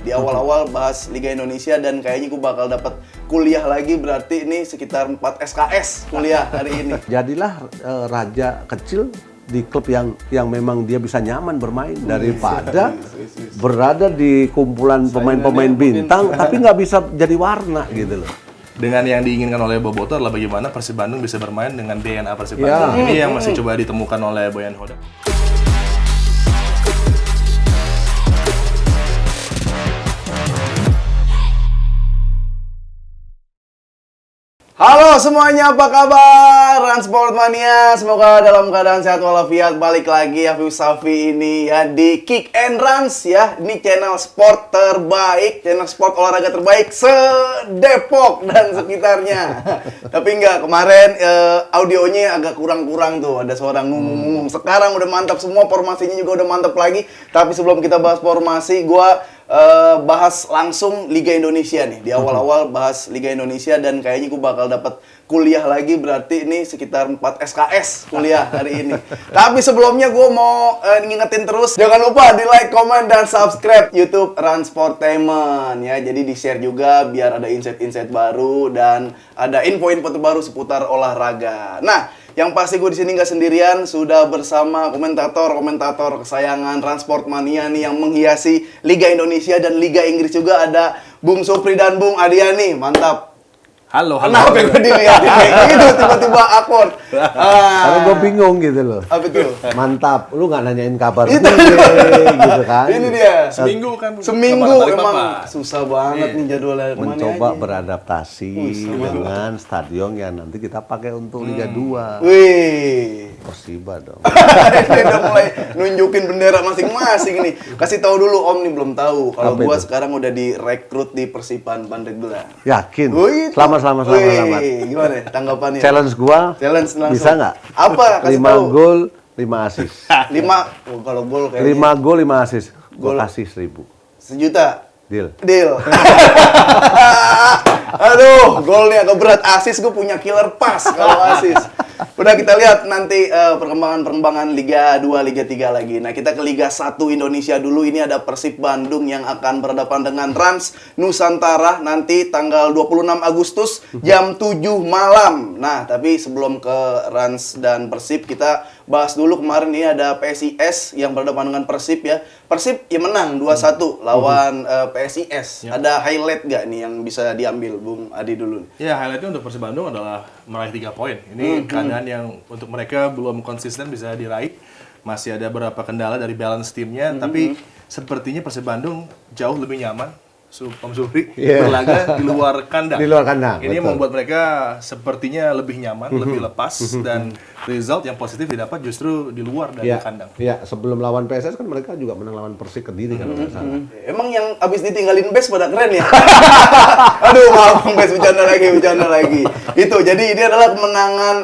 Di awal-awal bahas Liga Indonesia dan kayaknya gue bakal dapat kuliah lagi, berarti ini sekitar 4 SKS kuliah hari ini. Jadilah raja kecil di klub yang memang dia bisa nyaman bermain daripada berada di kumpulan pemain-pemain bintang tapi nggak bisa jadi warna gitu loh. Dengan yang diinginkan oleh Boboto adalah bagaimana Persib Bandung bisa bermain dengan DNA Persib Bandung. Ini yang masih coba ditemukan oleh Boyan Hodak. Halo semuanya, apa kabar? Transport Mania, semoga dalam keadaan sehat walafiat. Balik lagi Afif Safi ini ya di Kick and Runs ya. Ini channel sport terbaik, channel sport olahraga terbaik se-Depok dan sekitarnya. Tapi enggak, kemarin audionya agak kurang-kurang tuh. Ada suara ngomong-ngomong. Sekarang udah mantap semua, formasinya juga udah mantap lagi. Tapi sebelum kita bahas formasi, gua bahas langsung Liga Indonesia nih. Di awal-awal bahas Liga Indonesia dan kayaknya gue bakal dapat kuliah lagi, berarti ini sekitar 4 SKS kuliah hari ini. Tapi sebelumnya gue mau ngingetin terus, jangan lupa di like, comment, dan subscribe YouTube Transportainment ya. Jadi di share juga biar ada insight-insight baru dan ada info-info terbaru seputar olahraga. Nah, yang pasti gue di sini nggak sendirian, sudah bersama komentator kesayangan Transport Mania nih yang menghiasi Liga Indonesia dan Liga Inggris juga, ada Bung Supri dan Bung Adiani. Mantap. Halo. Kenapa gue dilihatin kayak gitu tiba-tiba akun? Karena gue bingung gitu loh. Apa itu? Mantap, lu nggak nanyain kabar Itu. gitu kan? Ini dia. Seminggu kan. Seminggu Kabar emang Balikpapan. susah banget nih jadwalnya. Kemana Mencoba aja? beradaptasi dengan stadion yang nanti kita pakai untuk Liga 2. Wih. Persiba dong. Ini udah mulai nunjukin bendera masing-masing nih. Kasih tahu dulu Om nih, belum tahu kalau Apa gua itu? sekarang udah direkrut di Persipan Pandeglang. Yakin? Wih, Selamat. Wih, gimana tanggapannya? Challenge gua, Challenge langsung. bisa nggak? Apa? Kasih 5 tahu. gol, 5 asis. 5. Oh, kalau gol kayaknya 5 gol, 5 asis. Gua Gol. kasih 1.000. 1 juta. Deal. Deal. Aduh, golnya agak berat. Asis gue punya killer pass kalau asis. Udah, kita lihat nanti perkembangan Liga 2, Liga 3 lagi. Nah, kita ke Liga 1 Indonesia dulu. Ini ada Persib Bandung yang akan berhadapan dengan Rans Nusantara nanti tanggal 26 Agustus jam 7 malam. Nah, tapi sebelum ke Rans dan Persib, kita bahas dulu kemarin ini ada PSIS yang berhadapan dengan Persib ya. Persib ya menang 2-1 lawan PSIS. Ada highlight nggak nih yang bisa diambil, Bung Adi dulu? Ya, highlightnya untuk Persib Bandung adalah meraih 3 poin. Ini keadaan yang untuk mereka belum konsisten bisa diraih. Masih ada beberapa kendala dari balance timnya, tapi sepertinya Persib Bandung jauh lebih nyaman, Om Supri, berlaga di luar kandang. Di luar kandang, Ini betul. membuat mereka sepertinya lebih nyaman, lebih lepas, dan result yang positif didapat justru di luar dari kandang. Iya, sebelum lawan PSS kan mereka juga menang lawan Persik Kediri kalau nggak salah. Emang yang abis ditinggalin base pada keren ya? Aduh, maaf Bung Bes, bercanda lagi. Itu, jadi ini adalah kemenangan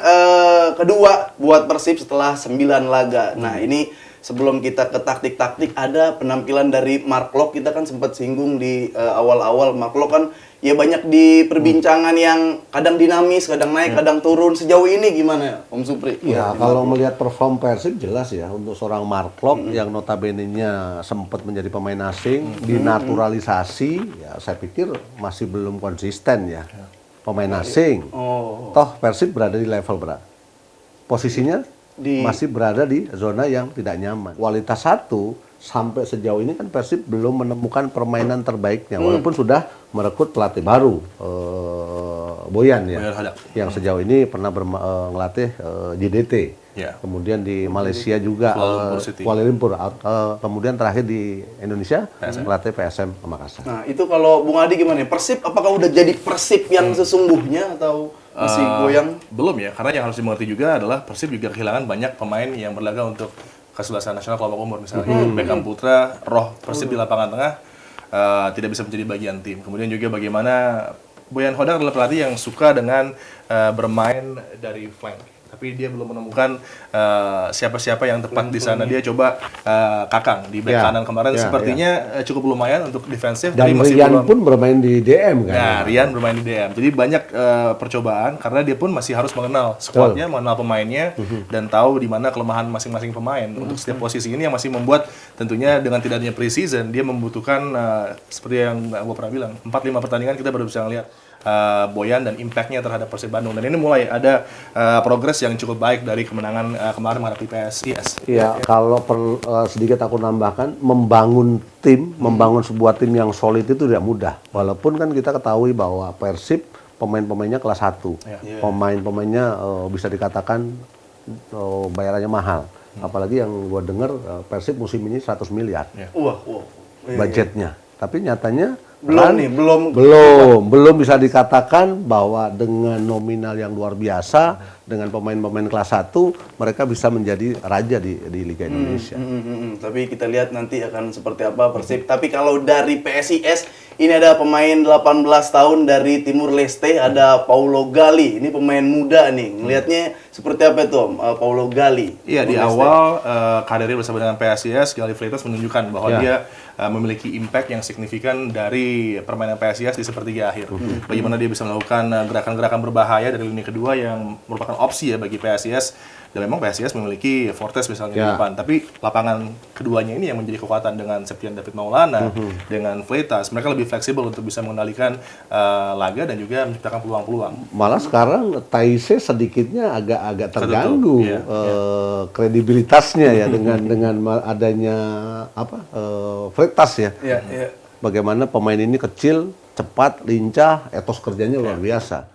kedua buat Persib setelah 9 laga. Nah, ini sebelum kita ke taktik-taktik, ada penampilan dari Mark Locke. Kita kan sempat singgung di awal-awal. Mark Locke kan ya banyak di perbincangan yang kadang dinamis, kadang naik, kadang turun. Sejauh ini gimana, Om Supri? Ya, kalau melihat perform Persib jelas ya untuk seorang Mark Locke yang notabene-nya sempat menjadi pemain asing, dinaturalisasi, ya saya pikir masih belum konsisten ya. Pemain asing. Toh Persib berada di level berapa? Posisinya masih berada di zona yang tidak nyaman. Kualitas 1 sampai sejauh ini kan Persib belum menemukan permainan terbaiknya, walaupun sudah merekrut pelatih baru, Boyan ya, Boyan Hodak. yang sejauh ini pernah ngelatih JDT, kemudian di Malaysia juga Kuala Lumpur, kemudian terakhir di Indonesia melatih PSM Makassar. Nah, itu kalau Bung Adi gimana? Persib apakah udah jadi Persib yang sesungguhnya atau masih goyang? Belum ya, karena yang harus dimengerti juga adalah Persib juga kehilangan banyak pemain yang berlaga untuk kesebelasan nasional kelompok umur, misalnya Beckham Putra, roh Persib di lapangan tengah tidak bisa menjadi bagian tim. Kemudian juga bagaimana Boyan Hodak adalah pelatih yang suka dengan bermain dari flank. Tapi tapi dia belum menemukan siapa-siapa yang tepat di sana. Dia coba Kakang di back kanan kemarin, sepertinya cukup lumayan untuk defensif. Dan Rian pun bermain di DM kan. Nah, Rian bermain di DM. Jadi banyak percobaan karena dia pun masih harus mengenal squadnya, mengenal pemainnya, dan tahu di mana kelemahan masing-masing pemain untuk setiap posisi ini, yang masih membuat tentunya dengan tidak adanya preseason dia membutuhkan seperti yang gue pernah bilang 4-5 pertandingan kita baru bisa ngeliat Boyan dan impact-nya terhadap Persib Bandung, dan ini mulai ada progres yang cukup baik dari kemenangan kemarin menghadapi PSIS. Iya, kalau sedikit aku nambahkan, membangun sebuah tim yang solid itu tidak mudah. Walaupun kan kita ketahui bahwa Persib pemain-pemainnya kelas 1. Pemain-pemainnya bisa dikatakan bayarannya mahal. Apalagi yang gue dengar Persib musim ini 100 miliar budgetnya. Tapi nyatanya belum bisa dikatakan bahwa dengan nominal yang luar biasa, dengan pemain-pemain kelas 1 mereka bisa menjadi raja di Liga Indonesia. Tapi kita lihat nanti akan seperti apa Persib. Tapi kalau dari PSIS ini ada pemain 18 tahun dari Timur Leste, ada Paulo Gali. Ini pemain muda nih. Ngelihatnya seperti apa itu Om? Paulo Gali. Iya, di awal karirnya bersama dengan PSIS, Gali Freitas menunjukkan bahwa dia memiliki impact yang signifikan dari permainan PSIS di sepertiga akhir. Bagaimana dia bisa melakukan gerakan-gerakan berbahaya dari lini kedua yang merupakan opsi ya bagi PSIS. Dan memang PSIS memiliki Fortes misalnya di depan, tapi lapangan keduanya ini yang menjadi kekuatan dengan Septian David Maulana, dengan Fleitas. Mereka lebih fleksibel untuk bisa mengendalikan laga dan juga menciptakan peluang-peluang. Malah sekarang Taise sedikitnya agak terganggu kredibilitasnya ya dengan adanya Fleitas ya. Bagaimana pemain ini kecil, cepat, lincah, etos kerjanya luar biasa.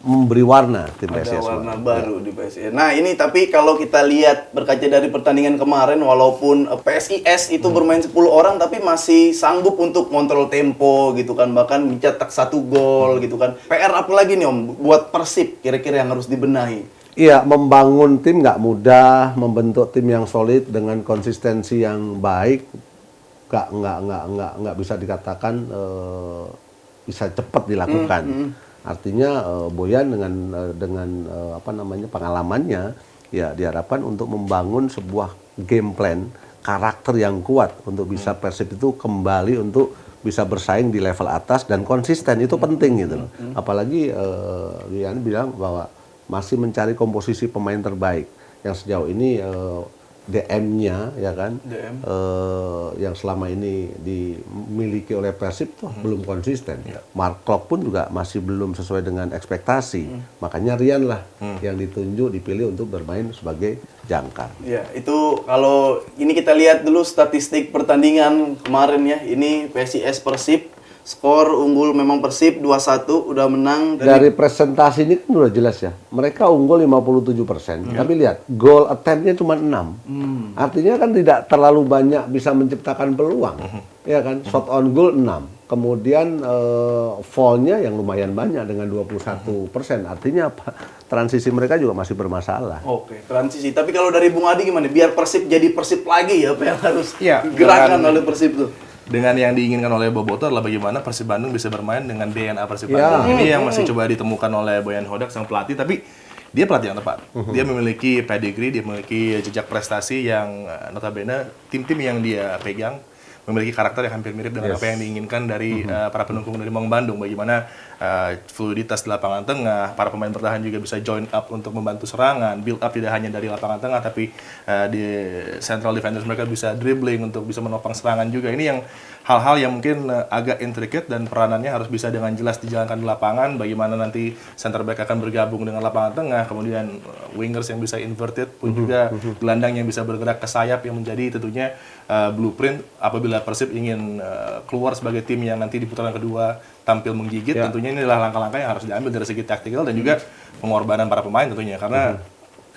Memberi warna tim PSIS. Ada warna baru di PSIS. Nah ini tapi kalau kita lihat berkaca dari pertandingan kemarin, walaupun PSIS itu bermain 10 orang tapi masih sanggup untuk kontrol tempo gitu kan, bahkan mencetak 1 gol gitu kan. PR apa lagi nih Om buat Persib kira-kira yang harus dibenahi? Iya, membangun tim nggak mudah, membentuk tim yang solid dengan konsistensi yang baik, nggak bisa dikatakan bisa cepat dilakukan. Artinya Boyan dengan pengalamannya ya diharapkan untuk membangun sebuah game plan, karakter yang kuat untuk bisa Persib itu kembali untuk bisa bersaing di level atas dan konsisten, itu penting gitu loh. Apalagi Rian bilang bahwa masih mencari komposisi pemain terbaik yang sejauh ini DM-nya ya kan, yang selama ini dimiliki oleh Persib tuh belum konsisten. Mark Klok pun juga masih belum sesuai dengan ekspektasi. Makanya Rian lah yang ditunjuk, dipilih untuk bermain sebagai jangkar. Ya, itu kalau ini kita lihat dulu statistik pertandingan kemarin ya. Ini PSIS Persib. Skor unggul memang Persib 2-1, udah menang. Dari presentasi ini kan udah jelas ya. Mereka unggul 57%. Tapi lihat, goal attempt-nya cuma 6. Artinya kan tidak terlalu banyak bisa menciptakan peluang. Ya kan? Shot on goal 6. Kemudian foul-nya yang lumayan banyak dengan 21%. Artinya apa? Transisi mereka juga masih bermasalah. Oke, transisi. Tapi kalau dari Bung Adi gimana? Biar Persib jadi Persib lagi ya, apa yang harus gerakan oleh Persib tuh? Dengan yang diinginkan oleh Boboto adalah bagaimana Persib Bandung bisa bermain dengan DNA Persib Bandung. Ini yang masih coba ditemukan oleh Boyan Hodak sang pelatih, tapi dia pelatih yang tepat. Dia memiliki pedigree, dia memiliki jejak prestasi yang notabene tim-tim yang dia pegang memiliki karakter yang hampir mirip dengan apa yang diinginkan dari para pendukung dari Maung Bandung. Bagaimana fluiditas di lapangan tengah, para pemain bertahan juga bisa join up untuk membantu serangan, build up tidak hanya dari lapangan tengah, tapi di central defenders mereka bisa dribbling untuk bisa menopang serangan juga. Ini yang hal-hal yang mungkin agak intricate dan peranannya harus bisa dengan jelas dijalankan di lapangan. Bagaimana nanti center back akan bergabung dengan lapangan tengah, kemudian wingers yang bisa inverted pun juga gelandang yang bisa bergerak ke sayap, yang menjadi tentunya blueprint apabila Persib ingin keluar sebagai tim yang nanti di putaran kedua tampil menggigit. Tentunya ini adalah langkah-langkah yang harus diambil dari segi taktikal dan juga pengorbanan para pemain tentunya, karena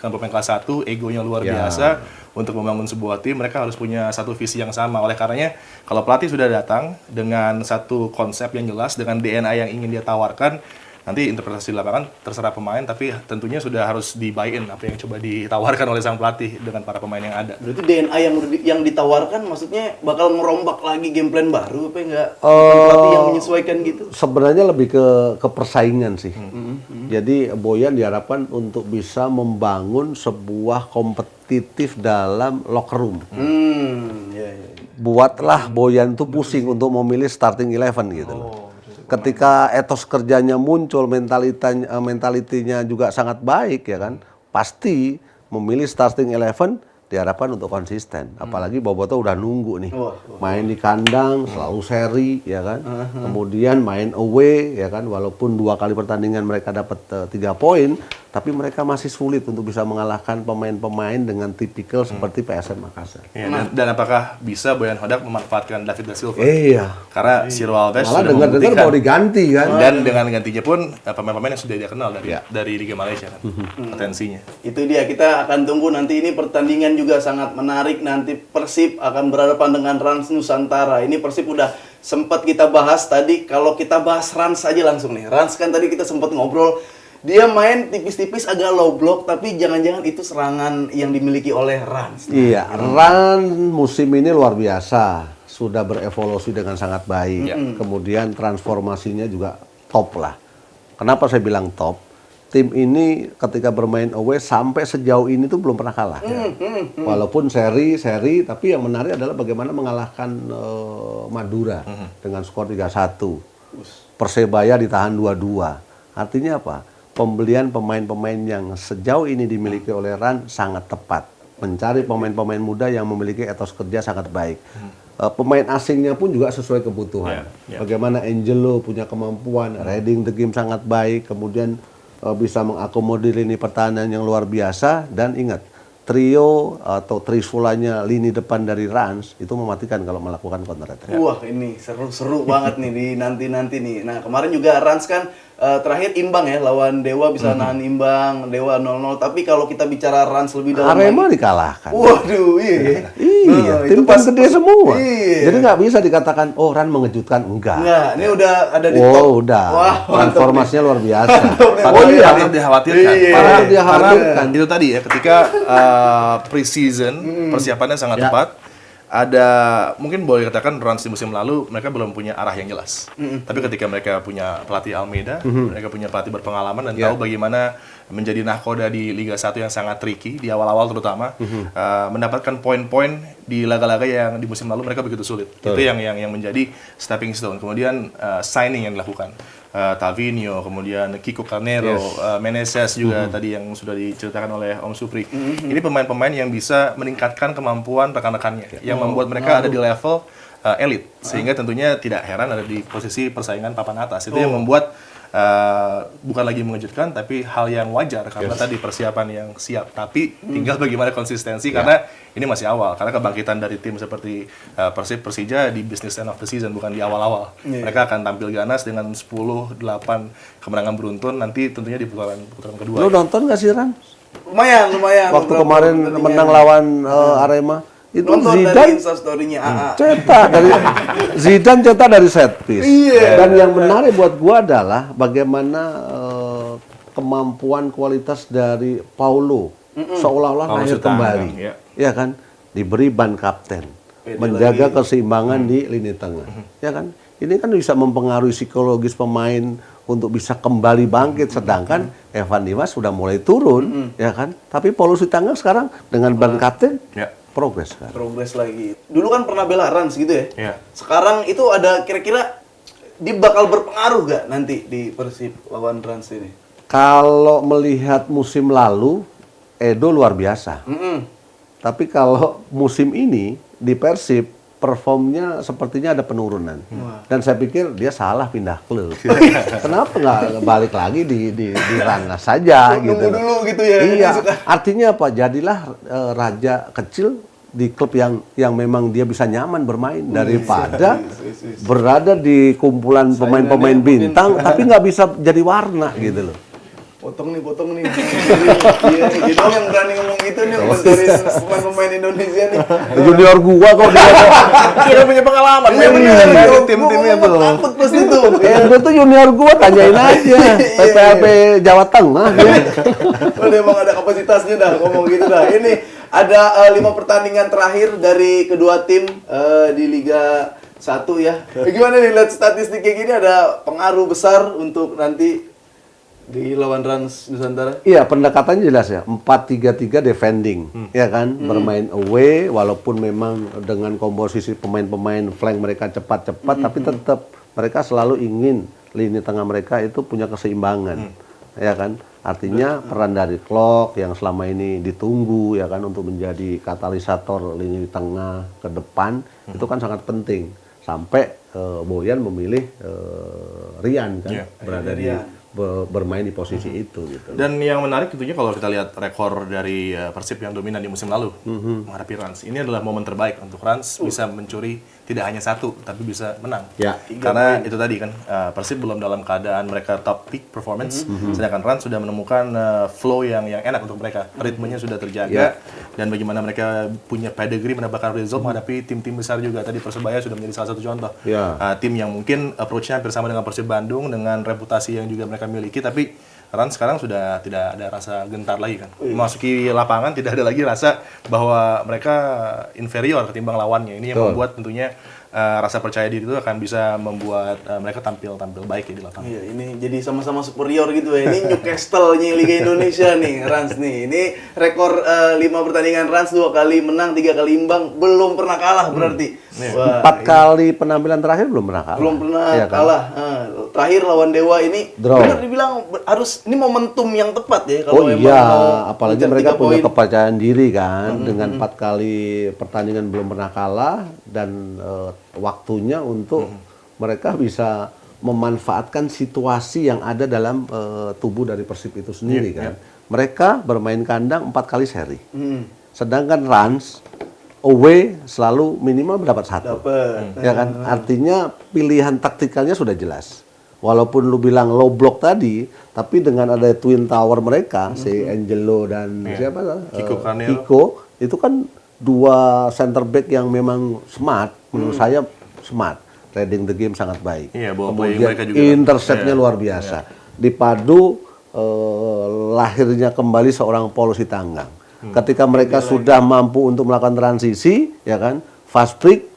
kan pemain kelas 1 egonya luar biasa. Untuk membangun sebuah tim mereka harus punya satu visi yang sama. Oleh karenanya kalau pelatih sudah datang dengan satu konsep yang jelas, dengan DNA yang ingin dia tawarkan, nanti interpretasi di lapangan terserah pemain, tapi tentunya sudah harus di buy-in apa yang coba ditawarkan oleh sang pelatih dengan para pemain yang ada. Berarti DNA yang ditawarkan maksudnya bakal merombak lagi game plan baru apa enggak? Pelatih yang menyesuaikan gitu. Sebenarnya lebih ke persaingan sih. Jadi Boyan diharapkan untuk bisa membangun sebuah kompetitif dalam locker room. Ya, ya. Buatlah Boyan tuh pusing untuk memilih starting 11 gitu loh. Ketika etos kerjanya muncul, mentalitinya juga sangat baik ya kan, pasti memilih starting 11 diharapkan untuk konsisten. Apalagi Boboto udah nunggu nih, main di kandang selalu seri ya kan, kemudian main away ya kan, walaupun 2 kali pertandingan mereka dapat 3 poin, tapi mereka masih sulit untuk bisa mengalahkan pemain-pemain dengan tipikal seperti PSM Makassar. Ya, dan apakah bisa Boyan Hodak memanfaatkan David da Silva? Iya. Karena Ciro Alves Malah sudah dengar-dengar membuktikan. mau diganti kan. Dan dengan gantinya pun pemain-pemain yang sudah dia kenal dari Liga Malaysia kan, potensinya. Itu dia, kita akan tunggu nanti. Ini pertandingan juga sangat menarik. Nanti Persib akan berhadapan dengan Rans Nusantara. Ini Persib udah sempat kita bahas tadi. Kalau kita bahas Rans aja langsung nih. Rans kan tadi kita sempat ngobrol. Dia main tipis-tipis agak low block, tapi jangan-jangan itu serangan yang dimiliki oleh Rans. Iya, Ran musim ini luar biasa. Sudah berevolusi dengan sangat baik. Kemudian transformasinya juga top lah. Kenapa saya bilang top? Tim ini ketika bermain away sampai sejauh ini tuh belum pernah kalah. Walaupun seri, tapi yang menarik adalah bagaimana mengalahkan Madura dengan skor 3-1. Persebaya ditahan 2-2. Artinya apa? Pembelian pemain-pemain yang sejauh ini dimiliki oleh Ran sangat tepat. Mencari pemain-pemain muda yang memiliki etos kerja sangat baik. Pemain asingnya pun juga sesuai kebutuhan. Bagaimana Angelo punya kemampuan, reading the game sangat baik, kemudian bisa mengakomodir lini pertahanan yang luar biasa, dan ingat, trio atau trisulanya lini depan dari Rans itu mematikan kalau melakukan counter attack. Wah, ini seru-seru banget nih di nanti-nanti nih. Nah, kemarin juga Rans kan terakhir imbang ya lawan Dewa, bisa nahan imbang Dewa 0-0. Tapi kalau kita bicara Rans lebih dalam Arema lagi, dikalahkan. waduh, iya. Iya, Nah, tim itu pas gede semua. Iya. Jadi nggak bisa dikatakan, oh Ran mengejutkan, enggak. Enggak, ini udah ada di top. Oh, udah. Wah, Transformasinya luar biasa. Oh iya. patut dikhawatirkan. Iya. Patut dikhawatirkan. Karena itu tadi ya, ketika pre-season persiapannya sangat tepat. Ada, mungkin boleh dikatakan Rans di musim lalu mereka belum punya arah yang jelas. Tapi ketika mereka punya pelatih Almeida, mereka punya pelatih berpengalaman dan tahu bagaimana menjadi nahkoda di Liga 1 yang sangat tricky di awal-awal terutama, mendapatkan poin-poin di laga-laga yang di musim lalu mereka begitu sulit. Itu yang menjadi stepping stone. Kemudian signing yang dilakukan. Tavinho, kemudian Kiko Carnero, Meneses juga tadi yang sudah diceritakan oleh Om Supri. Ini pemain-pemain yang bisa meningkatkan kemampuan rekan-rekannya, yang membuat mereka ada di level elit, sehingga tentunya tidak heran ada di posisi persaingan papan atas. Itu yang membuat bukan lagi mengejutkan, tapi hal yang wajar karena tadi persiapan yang siap. Tapi tinggal bagaimana konsistensi karena ini masih awal. Karena kebangkitan dari tim seperti Persib, Persija di business end of the season, bukan di awal-awal. Mereka akan tampil ganas dengan 10-8 kemenangan beruntun nanti tentunya di putaran kedua. Lu nonton nggak sih Ran? Lumayan. Waktu beberapa kemarin pertandingan. menang lawan Arema. Itu Nonton dari Zidane Instastory-nya AA. Zidane cetak dari set piece. Iya. Dan yang menarik buat gua adalah bagaimana kemampuan kualitas dari Paulo seolah-olah Paulo lahir Sutanggang, kembali. ya. Ya kan? Diberi ban kapten. Pede Menjaga keseimbangan di lini tengah. Ya kan? Ini kan bisa mempengaruhi psikologis pemain untuk bisa kembali bangkit, sedangkan Evan Dimas sudah mulai turun, ya kan? Tapi Paulo Sutanggang sekarang dengan ban kapten progres kan. Progres lagi. Dulu kan pernah bela Rans gitu ya. Iya. Sekarang itu ada kira-kira dia bakal berpengaruh gak nanti di Persib lawan Rans ini? Kalau melihat musim lalu, Edo luar biasa. Tapi kalau musim ini di Persib, performnya sepertinya ada penurunan. Dan saya pikir dia salah pindah klub. Kenapa nggak balik lagi di Rangga saja gitu. Nunggu dulu gitu ya. Iya, artinya apa? Jadilah raja kecil di klub yang memang dia bisa nyaman bermain daripada berada di kumpulan pemain-pemain bintang tapi nggak bisa jadi warna gitu loh. Potong nih. Iya, gitu yang berani ngomong gitu nih, komentarin pemain-pemain Indonesia nih. Junior gua kok dia. Kira punya pengalaman. Iya bener, Dari tim-timnya gua tuh. takut pasti tuh. Dia tuh junior gua, tanyain aja. PPLP Jawa Tengah dia. Udah emang ada kapasitasnya dah ngomong gitu dah. Ini ada 5 pertandingan terakhir dari kedua tim di Liga 1 ya. Gimana nih lihat statistik kayak gini, ada pengaruh besar untuk nanti di lawan Rans Nusantara? Iya, pendekatannya jelas ya. 4-3-3 defending, ya kan? Bermain away, walaupun memang dengan komposisi pemain-pemain flank mereka cepat-cepat, tapi tetap mereka selalu ingin lini tengah mereka itu punya keseimbangan, ya kan? Artinya peran dari Klok yang selama ini ditunggu, ya kan, untuk menjadi katalisator lini tengah ke depan, itu kan sangat penting. Sampai Boyan memilih Rian kan, berada di bermain di posisi itu gitu. Dan yang menarik tentunya kalau kita lihat rekor dari Persib yang dominan di musim lalu menghadapi Rans, ini adalah momen terbaik untuk Rans bisa mencuri tidak hanya 1 tapi bisa menang. Ya. Karena itu tadi kan Persib belum dalam keadaan mereka top peak performance, sedangkan Rans sudah menemukan flow yang enak untuk mereka. Ritmenya sudah terjaga dan bagaimana mereka punya pedigree mendapatkan result menghadapi tim-tim besar juga. Tadi Persebaya sudah menjadi salah satu contoh. Tim yang mungkin approach-nya hampir sama dengan Persib Bandung dengan reputasi yang juga mereka miliki, tapi Rans sekarang sudah tidak ada rasa gentar lagi kan. Memasuki lapangan tidak ada lagi rasa bahwa mereka inferior ketimbang lawannya. Ini yang membuat tentunya rasa percaya diri itu akan bisa membuat mereka tampil baik ya di lapangan. Iya, ini jadi sama-sama superior gitu ya. Ini Newcastle-nya Liga Indonesia nih, Rans nih. Ini rekor 5 pertandingan Rans, 2 kali menang, 3 kali imbang, belum pernah kalah berarti. Wah, 4 kali penampilan terakhir belum pernah kalah. Belum pernah ya, kan? kalah. Terakhir lawan Dewa ini Draw. benar dibilang harus ini momentum yang tepat ya Oh kalau iya, mau apalagi ngejar mereka 3 punya poin. kepercayaan diri kan, dengan 4 kali pertandingan belum pernah kalah dan waktunya untuk mereka bisa memanfaatkan situasi yang ada dalam tubuh dari Persib itu sendiri kan. Mereka bermain kandang 4 kali seri, sedangkan Rans away selalu minimal dapat 1. Dapat. Ya kan, artinya pilihan taktikalnya sudah jelas. Walaupun lu bilang low block tadi, tapi dengan ada twin tower mereka, si Angelo dan siapa? Kiko, itu kan 2 center back yang memang smart, menurut saya smart. Reading the game sangat baik. Iya, ball playing Kemudian mereka juga. interceptnya luar biasa. Dipadu lahirnya kembali seorang Paul Sitanggang. Ketika mereka sudah mampu untuk melakukan transisi, ya kan, fast break,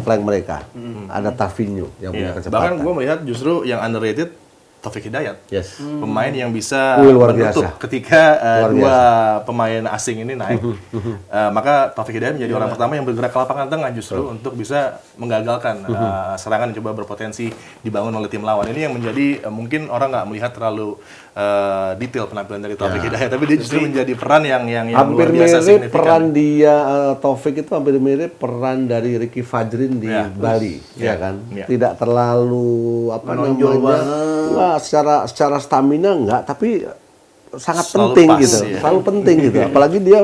flank mereka. Ada Tavinho yang punya kecepatan. Bahkan gue melihat justru yang underrated Taufik Hidayat. Yes. Pemain yang bisa Luar menutup biasa. ketika Luar dua pemain asing ini naik. Maka Taufik Hidayat menjadi orang pertama yang bergerak ke lapangan tengah justru untuk bisa menggagalkan serangan yang coba berpotensi dibangun oleh tim lawan. Ini yang menjadi mungkin orang nggak melihat terlalu detail penampilan dari Taufik Hidayat, tapi dia justru menjadi peran yang Hampir luar biasa mirip signifikan. peran dia, Taufik itu hampir mirip peran dari Ricky Fajrin di Bali, ya kan? Tidak terlalu Menonjol wah, secara stamina enggak, tapi sangat Selalu penting pas, gitu, ya. selalu penting gitu. Apalagi dia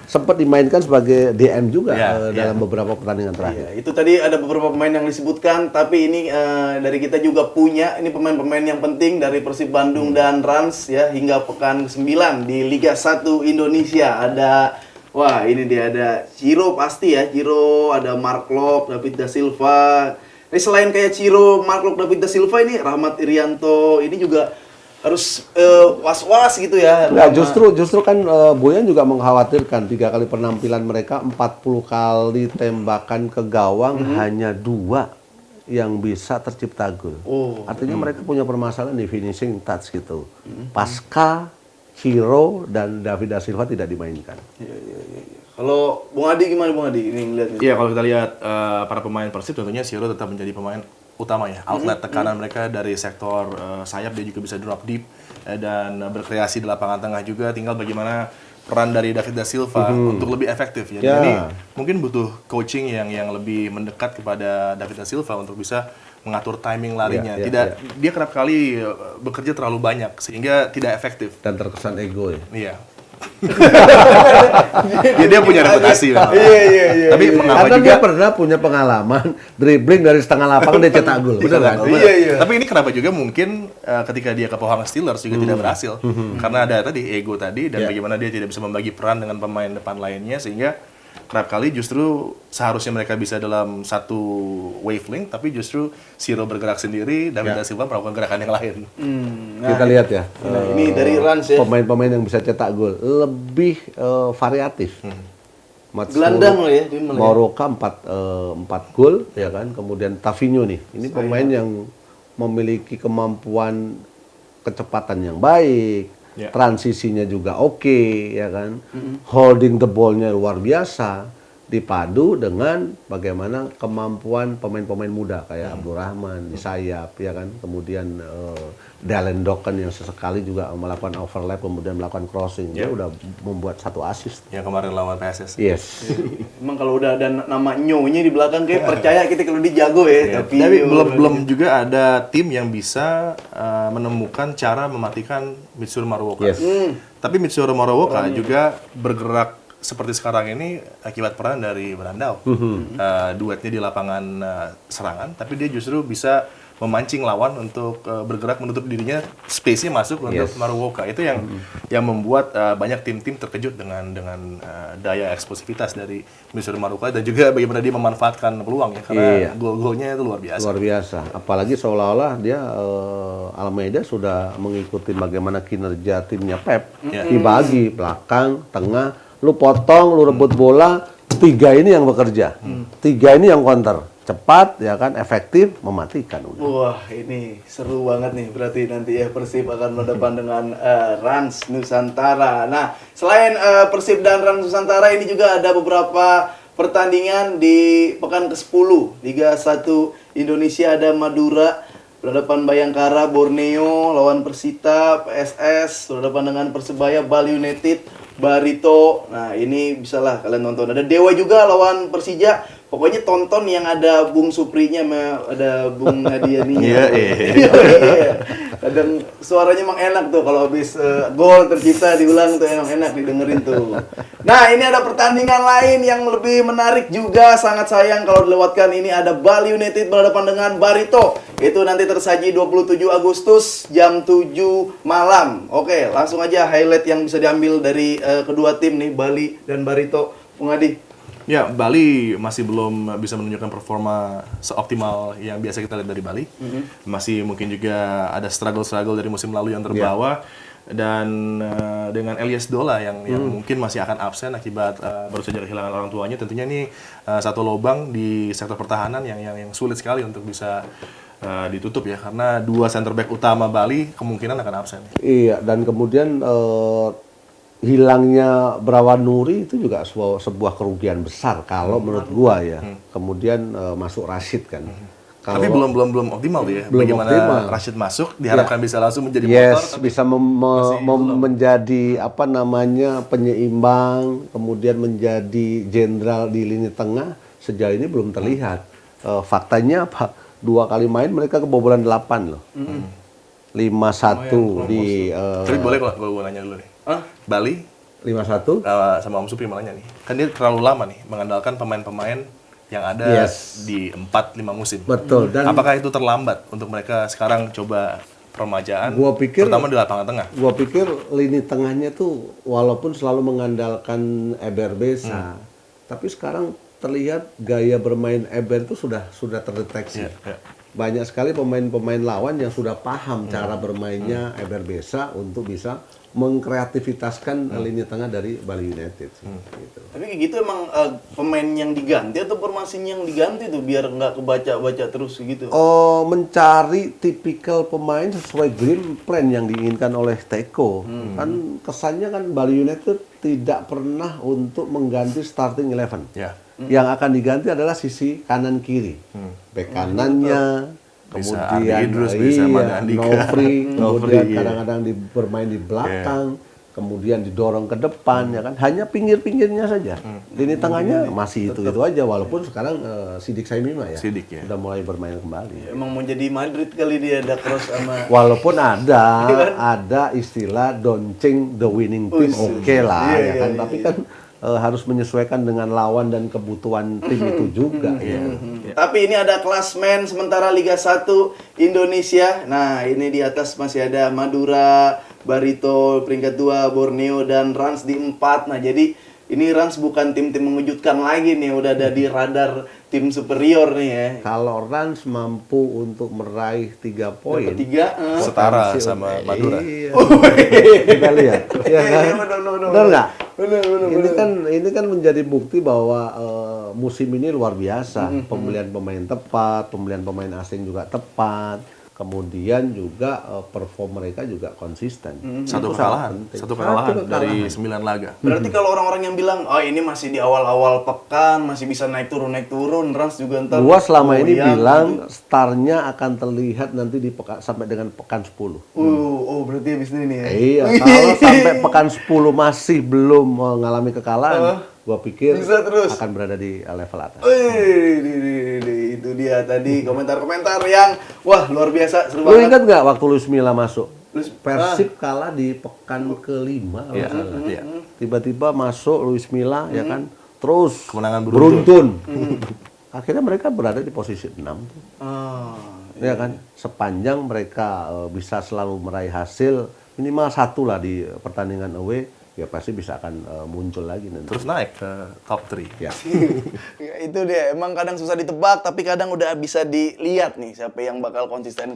sempat dimainkan sebagai DM juga dalam Ya. beberapa pertandingan terakhir. Iya, itu tadi ada beberapa pemain yang disebutkan, tapi ini dari kita juga punya ini pemain-pemain yang penting dari Persib Bandung dan Rans ya hingga pekan 9 di Liga 1 Indonesia. Ada ini dia, ada Ciro pasti ya, Ciro, ada Mark Lok, David Da Silva. Ini selain kayak Ciro, Mark Lok, David Da Silva, ini Rahmat Irianto ini juga harus was-was gitu ya. Nah, justru kan Boyan juga mengkhawatirkan 3 kali penampilan mereka 40 kali tembakan ke gawang hanya 2 yang bisa tercipta gol. Artinya mereka punya permasalahan di finishing touch gitu. Pasca Ciro dan David Da Silva tidak dimainkan. Iya. Kalau Bung Adi gimana Bung Adi ini ngeliat? Iya, kalau kita lihat para pemain Persib tentunya Ciro tetap menjadi pemain utama ya. Outlet tekanan mereka dari sektor sayap, dia juga bisa drop deep dan berkreasi di lapangan tengah juga. Tinggal bagaimana peran dari David Da Silva untuk lebih efektif ya. Jadi mungkin butuh coaching yang lebih mendekat kepada David Da Silva untuk bisa mengatur timing larinya. Dia kerap kali bekerja terlalu banyak sehingga tidak efektif. Dan terkesan ego ya. Iya. Dia punya reputasi memang. Iya. Tapi mengapa Karena juga dia pernah punya pengalaman dribbling dari setengah lapangan dia cetak gol. Benar kan? Iya. Tapi ini kenapa juga mungkin ketika dia ke Pohang Steelers juga tidak berhasil. Karena ada tadi ego tadi dan bagaimana dia tidak bisa membagi peran dengan pemain depan lainnya sehingga kerap kali justru seharusnya mereka bisa dalam satu wavelength tapi justru Ciro bergerak sendiri dan Da Silva melakukan gerakan yang lain. Kita lihat ya. Ini dari Rans ya. Pemain-pemain yang bisa cetak gol lebih variatif. Gelandang loh ya, dia malah ya. Moroka 4 gol ya kan. Kemudian Tavinho nih. Ini pemain yang memiliki kemampuan kecepatan yang baik. Ya. Transisinya juga oke, ya kan. Holding the ball-nya luar biasa. Dipadu dengan bagaimana kemampuan pemain-pemain muda kayak Abdurrahman di sayap, ya kan. Kemudian Dalen Dokken yang sesekali juga melakukan overlap kemudian melakukan crossing. Dia udah membuat 1 assist. Yang kemarin lawan PSS. Yes. Emang kalau udah ada nama Nyonya di belakang kayak percaya kita kalau dia jago ya. Tapi belum juga ada tim yang bisa menemukan cara mematikan Mitsuru Maruoka. Yes. Tapi Mitsuru Maruoka juga bergerak seperti sekarang ini akibat peran dari Brandao. Duetnya di lapangan serangan, tapi dia justru bisa memancing lawan untuk bergerak menutup dirinya, space-nya masuk untuk Maruoka. Itu yang membuat banyak tim-tim terkejut dengan daya eksplosivitas dari Mitsuru Maruoka dan juga bagaimana dia memanfaatkan peluang ya karena gol-golnya itu luar biasa. Luar biasa. Apalagi seolah-olah dia Almeida sudah mengikuti bagaimana kinerja timnya Pep. Dibagi belakang, tengah, lu potong, lu rebut bola, 3 ini yang bekerja. 3 ini yang counter. Cepat, ya kan, efektif, mematikan. Udah. Wah, ini seru banget nih. Berarti nanti ya Persib akan berhadapan dengan Rans Nusantara. Nah, selain Persib dan Rans Nusantara, ini juga ada beberapa pertandingan di pekan ke-10. Liga 1 Indonesia ada Madura berhadapan Bayangkara, Borneo lawan Persita, PSS berhadapan dengan Persebaya, Bali United, Barito. Nah, ini bisalah kalian nonton. Ada Dewa juga lawan Persija. Pokoknya tonton yang ada Bung Suprinya sama ada Bung Hadianinya. Iya. Kadang suaranya emang enak tuh kalau habis gol tercipta diulang tuh emang enak didengerin tuh. Nah, ini ada pertandingan lain yang lebih menarik juga, sangat sayang kalau dilewatkan. Ini ada Bali United berhadapan dengan Barito. Itu nanti tersaji 27 Agustus jam 7 malam. Oke, langsung aja highlight yang bisa diambil dari kedua tim nih, Bali dan Barito. Bung Adi. Ya, Bali masih belum bisa menunjukkan performa seoptimal yang biasa kita lihat dari Bali. Masih mungkin juga ada struggle-struggle dari musim lalu yang terbawa. Dan dengan Elias Dola yang mungkin masih akan absen akibat baru saja kehilangan orang tuanya. Tentunya ini satu lubang di sektor pertahanan yang sulit sekali untuk bisa ditutup ya. Karena 2 center back utama Bali kemungkinan akan absen. Iya, dan kemudian hilangnya Brawan Nuri itu juga sebuah kerugian besar kalau menurut gua ya. Kemudian masuk Rashid kan. Tapi belum optimal tuh ya. Belum Bagaimana optimal. Rashid masuk diharapkan bisa langsung menjadi Yes, motor. bisa menjadi apa namanya penyeimbang, kemudian menjadi jenderal di lini tengah. Sejauh ini belum terlihat. Faktanya apa? 2 kali main mereka kebobolan 8 loh. 5-1 di Tapi boleh kalau gue nanya dulu nih. Bali 5-1. sama Om Supri mau nanya nih. Kan dia terlalu lama nih mengandalkan pemain-pemain yang ada di 4-5 musim. Betul. Dan apakah itu terlambat untuk mereka sekarang coba peremajaan, Gua pikir- terutama di lapangan tengah? gua pikir lini tengahnya tuh walaupun selalu mengandalkan Eber Besa, tapi sekarang terlihat gaya bermain Eber itu sudah terdeteksi. Ya. Banyak sekali pemain-pemain lawan yang sudah paham cara bermainnya Eber Besa untuk bisa mengkreativitaskan lini tengah dari Bali United. Gitu. Tapi kayak gitu emang pemain yang diganti atau formasinya yang diganti tuh biar nggak kebaca-baca terus gitu. Mencari tipikal pemain sesuai game plan yang diinginkan oleh Teko. Kan kesannya kan Bali United tidak pernah untuk mengganti starting 11. Ya. Yang akan diganti adalah sisi kanan kiri. Bek kanannya, Bisa kemudian Ardi Idrus, bisa Mada Andika. Nofri, Nofri, kemudian iya. kadang-kadang bermain di belakang. kemudian didorong ke depan ya kan, hanya pinggir-pinggirnya saja. Lini tengahnya masih itu aja, walaupun sekarang Sidik Saimima ya, Sidik, ya. udah mulai bermain kembali. Emang mau jadi Madrid kali dia ada cross sama Walaupun ada istilah doncing the winning team, oke lah Iya, ya kan, iya, tapi kan harus menyesuaikan dengan lawan dan kebutuhan tim itu juga ya. Tapi ini ada klasmen sementara Liga 1 Indonesia. Nah, ini di atas masih ada Madura, Barito peringkat 2, Borneo dan Rans di 4. Nah, jadi ini Rans bukan tim-tim mengejutkan lagi nih, udah ada di radar tim superior nih ya. Kalau Rans mampu untuk meraih 3 poin, Dapat 3, Setara potensi- sama Madura. Iya. Kita lihat, ya kan? Benar nggak? Ini kan menjadi bukti bahwa musim ini luar biasa. Pembelian pemain tepat, pembelian pemain asing juga tepat. Kemudian juga perform mereka juga konsisten. Satu Itu sangat kekalahan, penting. satu kekalahan Satu dari kekalahan. 9 laga. Berarti kalau orang-orang yang bilang, oh ini masih di awal-awal pekan, masih bisa naik turun, Rans juga ntar. Gua selama ini goyang. bilang startnya akan terlihat nanti di sampai dengan pekan 10. Oh berarti habis ini nih ya. Iya, kalau sampai pekan 10 masih belum mengalami kekalahan, gua pikir Bisa terus. akan berada di level atas. Itu dia tadi komentar-komentar yang wah luar biasa, seru Lu banget. ingat nggak waktu Luis Milla masuk? Luis- Persib kalah di pekan kelima, kalau Iya, nggak salah. iya. Tiba-tiba masuk Luis Milla, ya kan? Terus Kemenangan beruntun. Akhirnya mereka berada di posisi 6. Ah, Ya kan? Sepanjang mereka bisa selalu meraih hasil minimal 1 lah di pertandingan away, ya pasti bisa akan muncul lagi nanti. Terus naik ke top 3. Ya. ya, itu dia. Emang kadang susah ditebak, tapi kadang udah bisa dilihat nih siapa yang bakal konsisten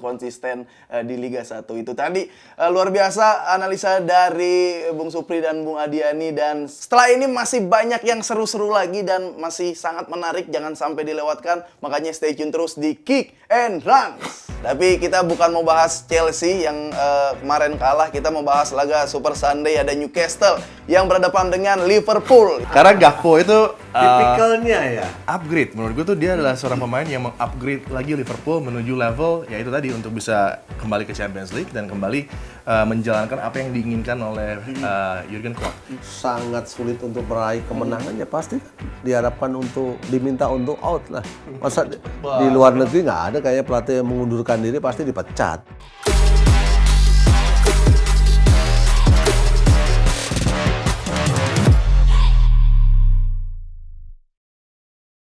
di Liga 1. Itu tadi luar biasa analisa dari Bung Supri dan Bung Adiani, dan setelah ini masih banyak yang seru-seru lagi dan masih sangat menarik, jangan sampai dilewatkan. Makanya stay tune terus di Kick and Runs. Tapi kita bukan mau bahas Chelsea yang kemarin kalah, kita mau bahas laga Super Sunday, ada Newcastle yang berhadapan dengan Liverpool. Karena Gakpo itu Tipikalnya ya. upgrade. Menurut gue tuh dia adalah seorang pemain yang mengupgrade lagi Liverpool menuju level ya itu tadi untuk bisa kembali ke Champions League dan kembali menjalankan apa yang diinginkan oleh Jurgen Klopp. Sangat sulit untuk meraih kemenangan, ya pasti diharapkan untuk diminta untuk out lah. Masa di luar negeri nggak ada kayak pelatih yang mengundurkan diri, pasti dipecat.